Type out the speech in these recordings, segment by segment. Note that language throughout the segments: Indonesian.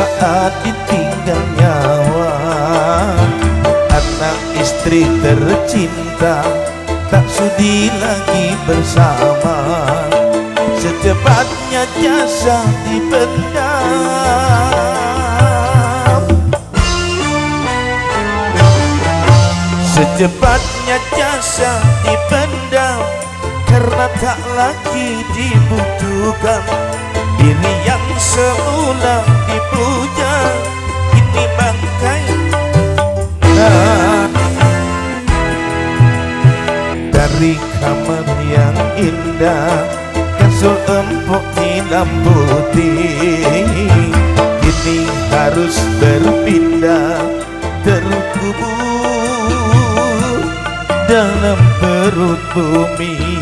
Sesaat ditinggal nyawa, anak istri tercinta tak sudi lagi bersama. Secepatnya jasa dipendam, secepatnya jasa dipendam, karena tak lagi dibutuhkan. Diri yang semula dipuja kini bangkai. Dari kamar yang indah, kasur empuk hitam putih, kini harus berpindah, terkubur dalam perut bumi.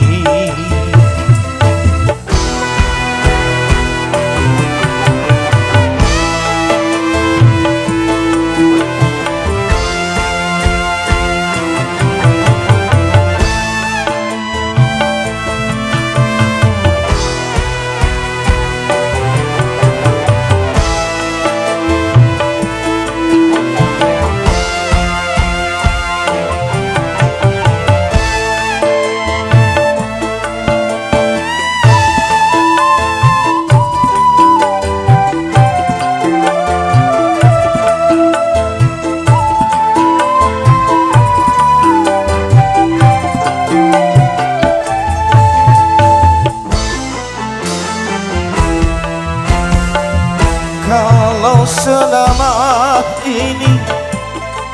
Kalau selama ini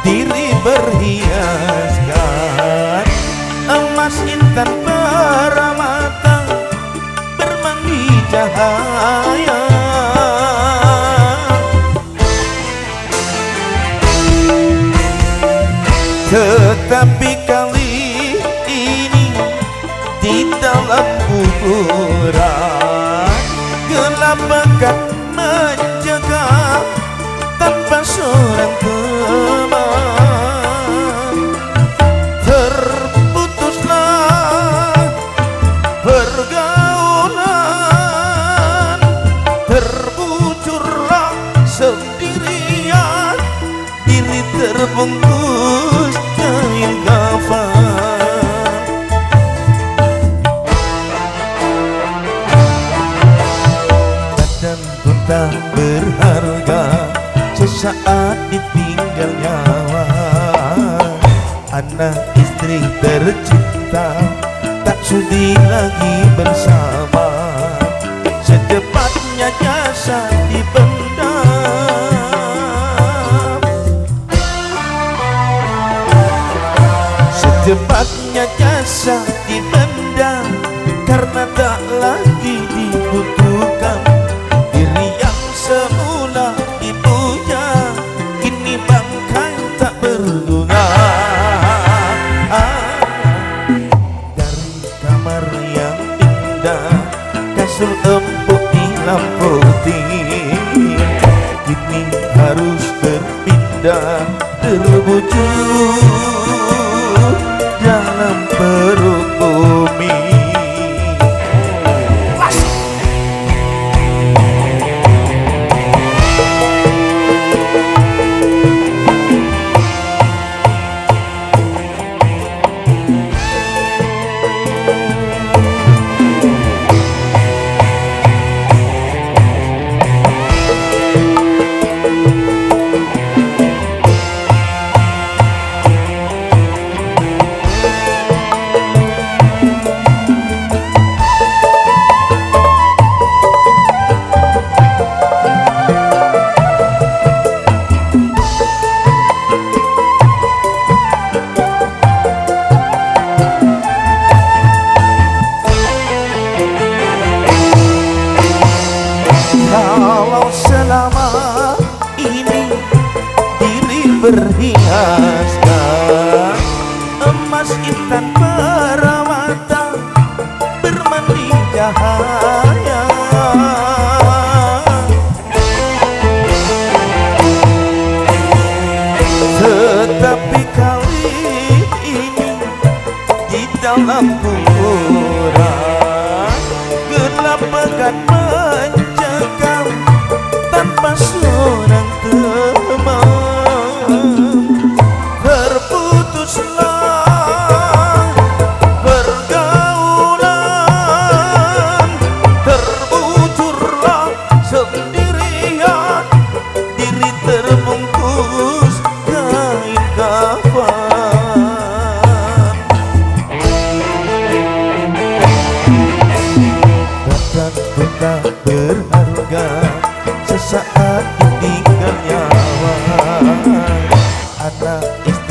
diri berhiaskan emas intan peramatan bermandi cahaya, tetapi kali ini di dalam kuburan gelap pekat menjaga tanpa seorang teman. Terputuslah pergaulan, terbujurlah sendirian, diri terbungkus kain kafan. Badan pun tak berharga, sesaat ditinggal nyawa. Anak istri tercinta tak sudi lagi bersama. Secepatnya jasa dipendam, secepatnya jasa dipendam, karena tak lagi dibutuhkan. Diri yang semula dipuja kini bangkai tak berguna. Dari kamar yang indah, kasur empuk hitam putih, kini harus berpindah, terbujur dalam perut bumi. Kalau selama ini diri berhiaskan emas intan perawatan bermandi cahaya, tetapi kali ini di dalam kuburan gelap pekat mencekam tanpa suara.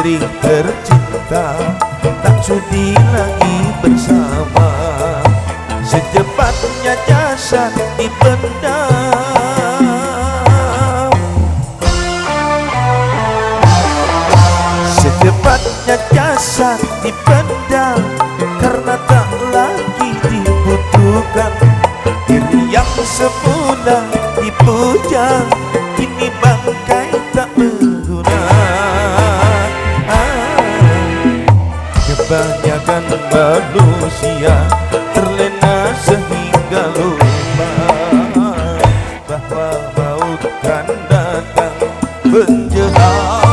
istri tercinta, tak sudi lagi bersama. Secepatnya jasad dipendam, secepatnya jasad dipendam, karena tak lagi dibutuhkan. Diri yang semula dipuja, kini bangkai tak berguna. Kebanyakan manusia terlena sehingga lupa bahwa maut kan datang menjelang.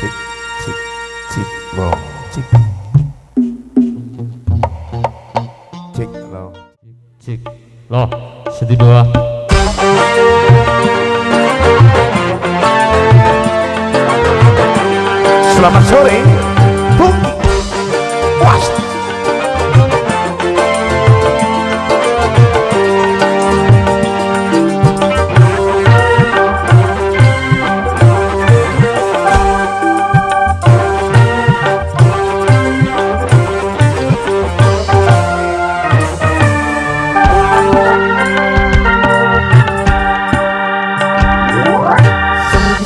Cik, cik, cik, bong, cik. Cik, lo. Cik, lo, 1, 2. Selamat sore, Bungki. Was.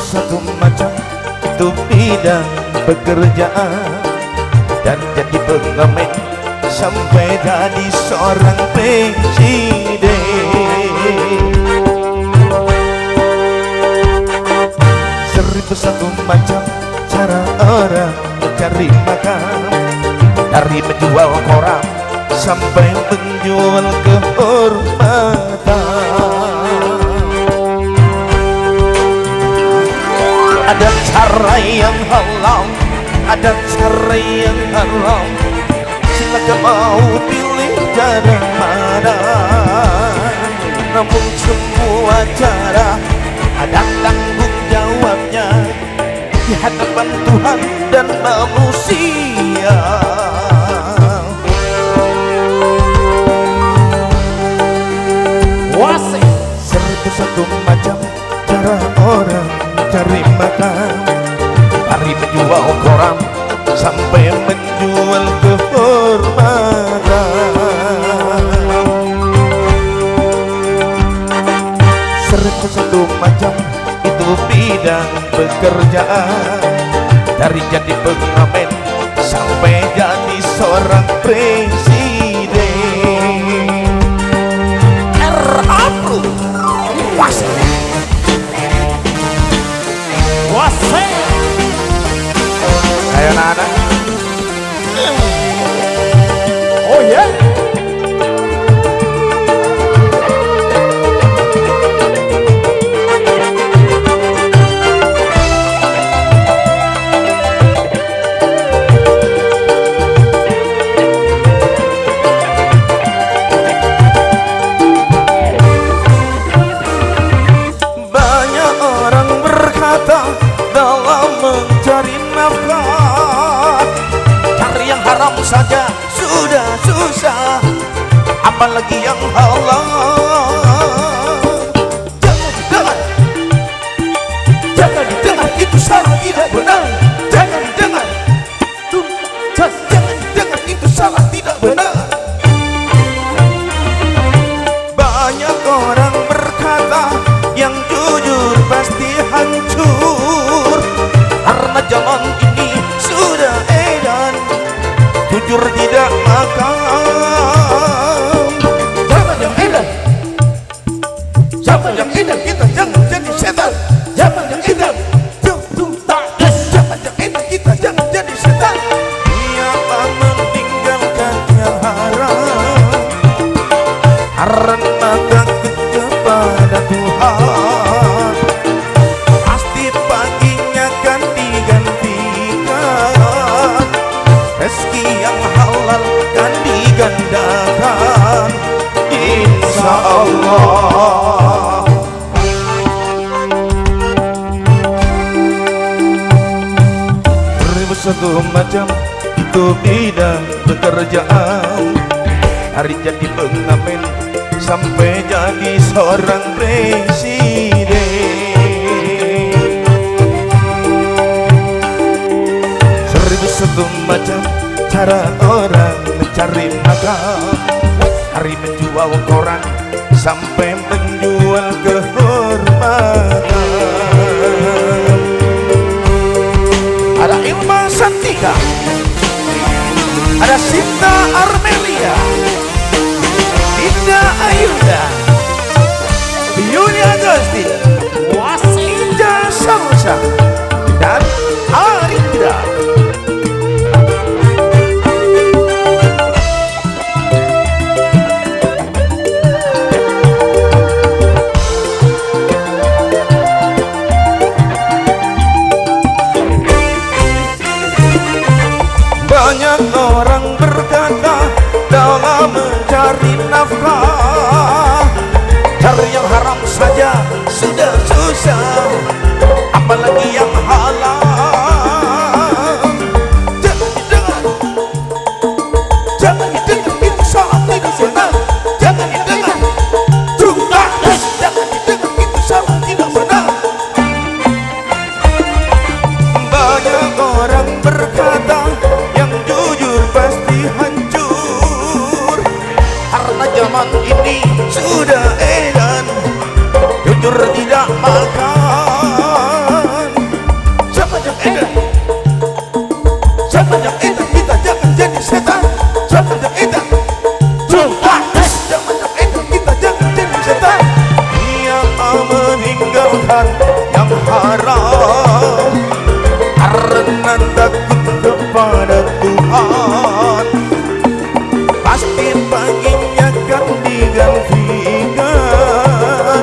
Satu macam itu bidang pekerjaan, dan jadi pengamen sampai jadi seorang presiden. 1001 macam cara orang cari makan, dari menjual koran sampai menjual kehormatan. Ada cara yang halal, ada cara yang haram. Silakan mau pilih cara mana. Namun semua cara ada tanggung jawabnya di hadapan Tuhan dan manusia. Wasik 101 macam cara orang cari makan, dari menjual koran sampai menjual kehormatan. 101 macam itu bidang pekerjaan, dari jadi pengamen sampai jadi seorang presiden. R.A.P. Wasik. Wasik. Ayo anak-anak. Oh ya. Banyak orang berkata dalam mencari nafkah, cari yang haram saja sudah susah, apalagi yang halal. Jangan dengar, itu salah tidak benar. Jangan dengar, jangan dengar, itu salah tidak benar. Banyak orang berkata yang jujur pasti hancur, karena zaman ini sudah edan jujur tidak makam. Zaman yang edan, zaman yang edan, kita jangan jadi setan. Zaman yang edan, zaman yang edan, kita jangan jadi setan. Siapa meninggalkan yang haram, karena takut kepada Tuhan, pasti paginya akan digantikan. Rezeki yang halal kan digandakan, insya Allah. 1001 macam itu bidang pekerjaan, dari jadi pengamen sampai jadi seorang presiden. satu macam cara orang mencari makan. Hari menjual koran sampai menjual kehormatan. Ada Ilma Santika, ada Sinta Armelia, Dinda Ayunda, Yuni Agusti, Ija Samsa, dan Arindra. Banyak orang berkata dalam mencari nafkah, cari yang haram saja sudah susah, apalagi yang halal. Jangan didengar, itu salah, tidak benar. Jangan didengar, juga jangan didengar, itu salah, tidak benar. Banyak orang berkata yang jujur pasti hancur, karena zaman ini sudah edan jujur tidak makan. Siapa yang edan? Siapa yang edan? Kita jangan jadi setan. Siapa yang edan? Siapa yang edan? Kita jangan jadi setan. Yang meninggalkan yang haram karena takut kepada Tuhan, pasti paginya akan digantikan.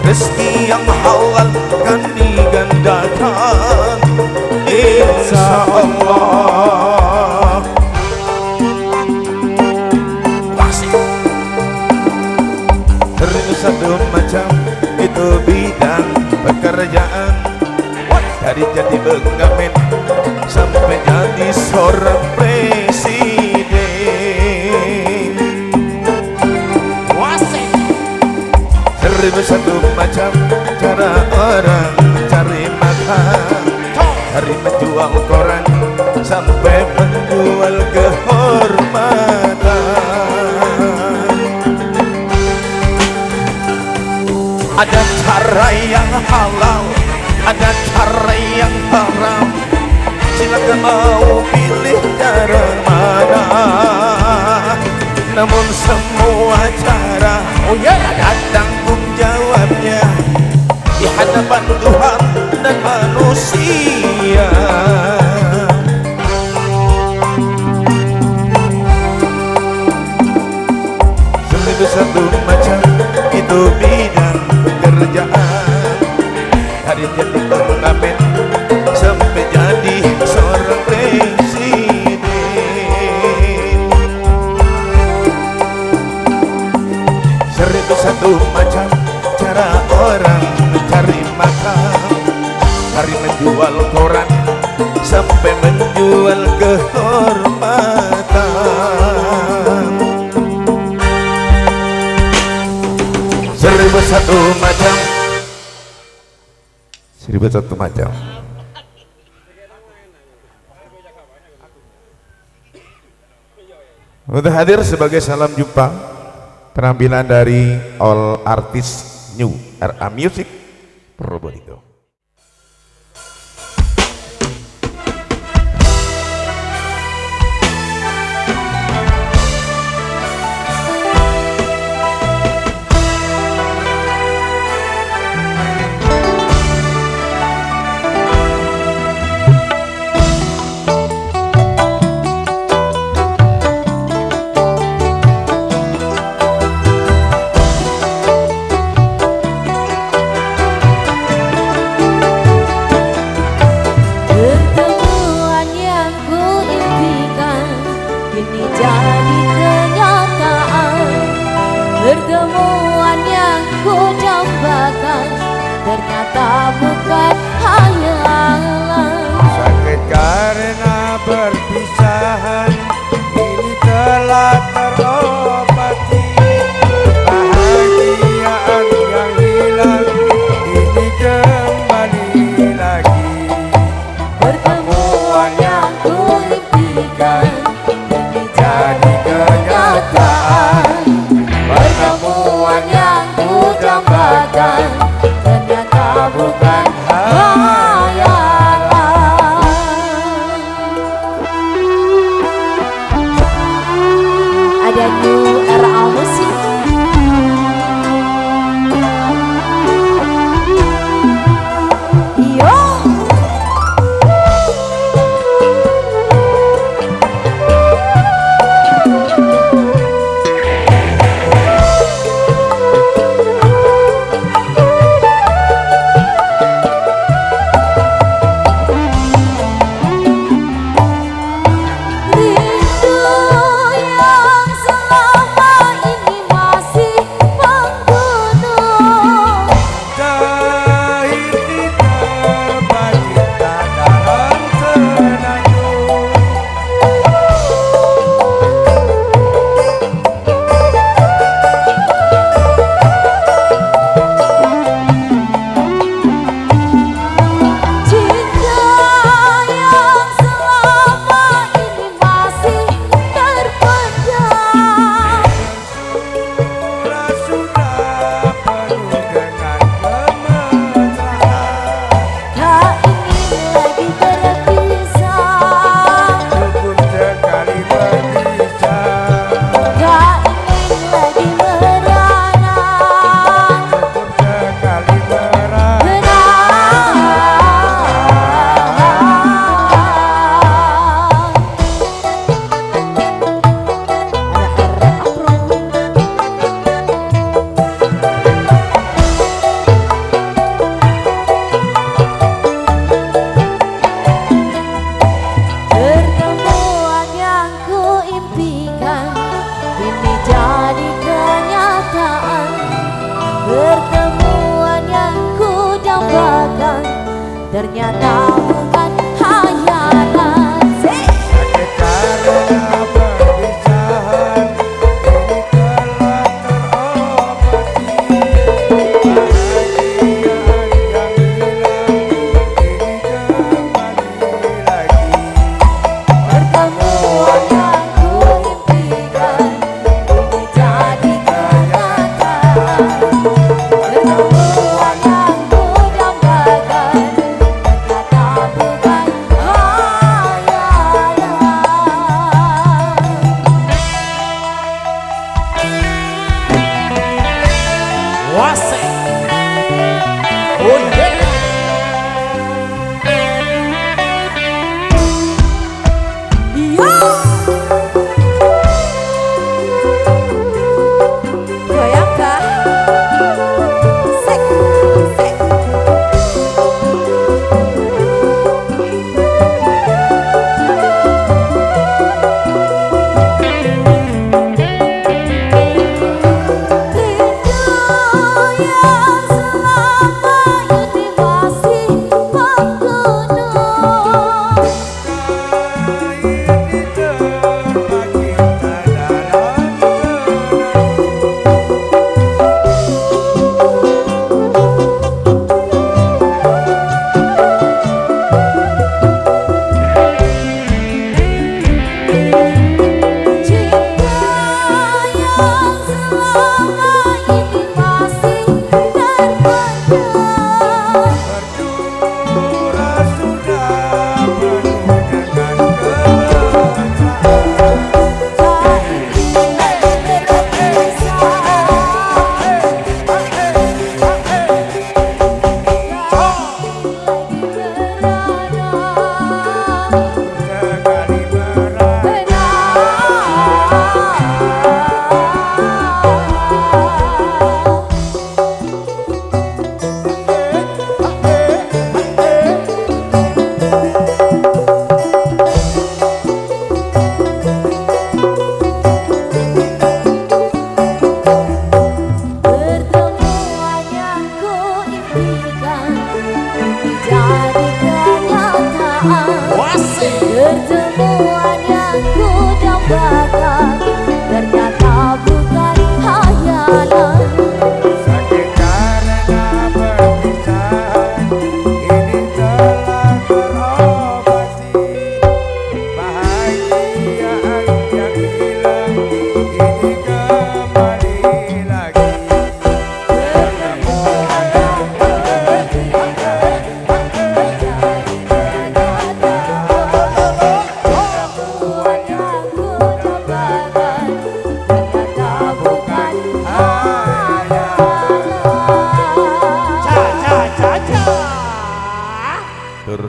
Rezeki yang halal akan digandakan, insya Allah. Pasti terus satu macam itu bidang pekerjaan, dari jadi pengamen sampai jadi seorang presiden. Wasik. Seribu satu macam cara orang cari makan, dari menjual koran sampai menjual kehormatan. Ada cara yang halal, ada cara yang haram. Silakan mau pilih cara mana, namun semua cara ada tanggung jawabnya di hadapan Tuhan dan manusia. Seribu satu macam itu bidang pekerjaan, dari jadi pengamen sampai jadi seorang presiden. Seribu satu macam cara orang mencari makan, dari menjual koran sampai menjual kehormatan. Seribu satu macam, seribu satu macam. Untuk hadir sebagai salam jumpa penampilan dari All Artist New RA Music Probolinggo. Pertemuan yang ku dambakan ternyata bukan hayalan. Sakit karena perpisahan ini telah terobati. Bahagiaan yang hilang ini kembali lagi. Pertemuan yang ku Pertemuan yang ku dambakan ternyata bukan hayalan. Ada New Era Musik. Yo. Pertemuan yang ku dambakan ternyata bukan hayalan. Sakit karena perpisahan ini telah terobati. Kebahagiaan yang hilang ini kembali lagi. Pertemuan yang ku impikan ini jadi kenyataan. Pertemuan yang ku dambakan ternyata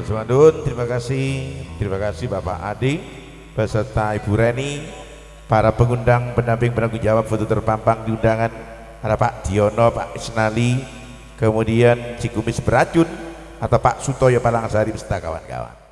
Semandun, terima kasih Bapak Adi beserta Ibu Reni, para pengundang, pendamping, penanggung jawab foto terpampang di undangan, ada Pak Diono, Pak Isnali, kemudian Cikumis Beracun, atau Pak Sutoyo Palangsari beserta kawan-kawan.